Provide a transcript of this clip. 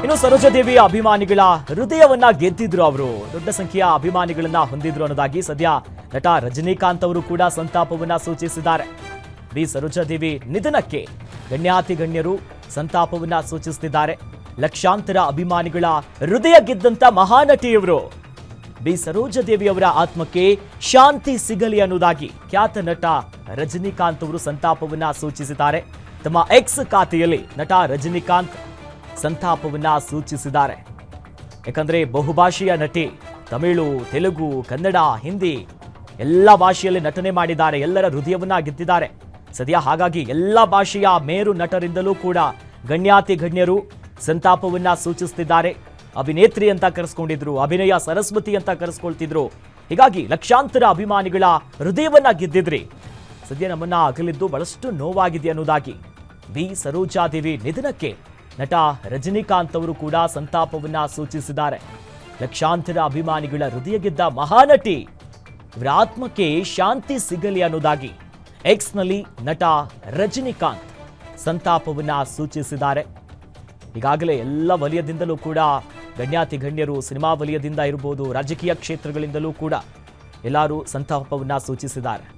ಇನ್ನು ಸರೋಜಾದೇವಿಯ ಅಭಿಮಾನಿಗಳ ಹೃದಯವನ್ನ ಗೆದ್ದಿದ್ರು. ಅವರು ದೊಡ್ಡ ಸಂಖ್ಯೆಯ ಅಭಿಮಾನಿಗಳನ್ನ ಹೊಂದಿದ್ರು ಅನ್ನೋದಾಗಿ ಸದ್ಯ ನಟ ರಜನಿಕಾಂತ್ ಅವರು ಕೂಡ ಸಂತಾಪವನ್ನ ಸೂಚಿಸಿದ್ದಾರೆ. ಬಿ ಸರೋಜಾದೇವಿ ನಿಧನಕ್ಕೆ ಗಣ್ಯಾತಿ ಗಣ್ಯರು ಸಂತಾಪವನ್ನ ಸೂಚಿಸುತ್ತಿದ್ದಾರೆ. ಲಕ್ಷಾಂತರ ಅಭಿಮಾನಿಗಳ ಹೃದಯ ಗೆದ್ದಂತ ಮಹಾನಟಿಯವರು. ಬಿ ಸರೋಜಾದೇವಿ ಅವರ ಆತ್ಮಕ್ಕೆ ಶಾಂತಿ ಸಿಗಲಿ ಅನ್ನೋದಾಗಿ ಖ್ಯಾತ ನಟ ರಜನಿಕಾಂತ್ ಅವರು ಸಂತಾಪವನ್ನ ಸೂಚಿಸಿದ್ದಾರೆ. ತಮ್ಮ ಎಕ್ಸ್ ಖಾತೆಯಲ್ಲಿ ನಟ ರಜನಿಕಾಂತ್ ಸಂತಾಪವನ್ನ ಸೂಚಿಸಿದ್ದಾರೆ. ಯಾಕಂದ್ರೆ ಬಹುಭಾಷೆಯ ನಟಿ, ತಮಿಳು, ತೆಲುಗು, ಕನ್ನಡ, ಹಿಂದಿ ಎಲ್ಲ ಭಾಷೆಯಲ್ಲಿ ನಟನೆ ಮಾಡಿದ್ದಾರೆ. ಎಲ್ಲರ ಹೃದಯವನ್ನ ಗೆದ್ದಿದ್ದಾರೆ ಸದ್ಯ. ಹಾಗಾಗಿ ಎಲ್ಲ ಭಾಷೆಯ ಮೇರು ನಟರಿಂದಲೂ ಕೂಡ ಗಣ್ಯಾತಿ ಗಣ್ಯರು ಸಂತಾಪವನ್ನ ಸೂಚಿಸುತ್ತಿದ್ದಾರೆ. ಅಭಿನೇತ್ರಿ ಅಂತ ಕರೆಸ್ಕೊಂಡಿದ್ರು, ಅಭಿನಯ ಸರಸ್ವತಿ ಅಂತ ಕರೆಸ್ಕೊಳ್ತಿದ್ರು. ಹೀಗಾಗಿ ಲಕ್ಷಾಂತರ ಅಭಿಮಾನಿಗಳ ಹೃದಯವನ್ನ ಗೆದ್ದಿದ್ರಿ. ಸದ್ಯ ನಮ್ಮನ್ನ ಅಗಲಿದ್ದು ಬಹಳಷ್ಟು ನೋವಾಗಿದೆ ಅನ್ನೋದಾಗಿ ಬಿ ಸರೋಜಾದೇವಿ ನಿಧನಕ್ಕೆ ನಟ ರಜನಿಕಾಂತ್ ಅವರು ಕೂಡ ಸಂತಾಪವನ್ನ ಸೂಚಿಸಿದ್ದಾರೆ. ಲಕ್ಷಾಂತರ ಅಭಿಮಾನಿಗಳ ಹೃದಯ ಗೆದ್ದ ಮಹಾನಟಿ, ಇವರ ಆತ್ಮಕ್ಕೆ ಶಾಂತಿ ಸಿಗಲಿ ಅನ್ನೋದಾಗಿ ಎಕ್ಸ್ನಲ್ಲಿ ನಟ ರಜನಿಕಾಂತ್ ಸಂತಾಪವನ್ನ ಸೂಚಿಸಿದ್ದಾರೆ. ಈಗಾಗಲೇ ಎಲ್ಲ ವಲಯದಿಂದಲೂ ಕೂಡ ಗಣ್ಯಾತಿ ಗಣ್ಯರು, ಸಿನಿಮಾ ವಲಯದಿಂದ ಇರಬಹುದು, ರಾಜಕೀಯ ಕ್ಷೇತ್ರಗಳಿಂದಲೂ ಕೂಡ ಎಲ್ಲರೂ ಸಂತಾಪವನ್ನ ಸೂಚಿಸಿದ್ದಾರೆ.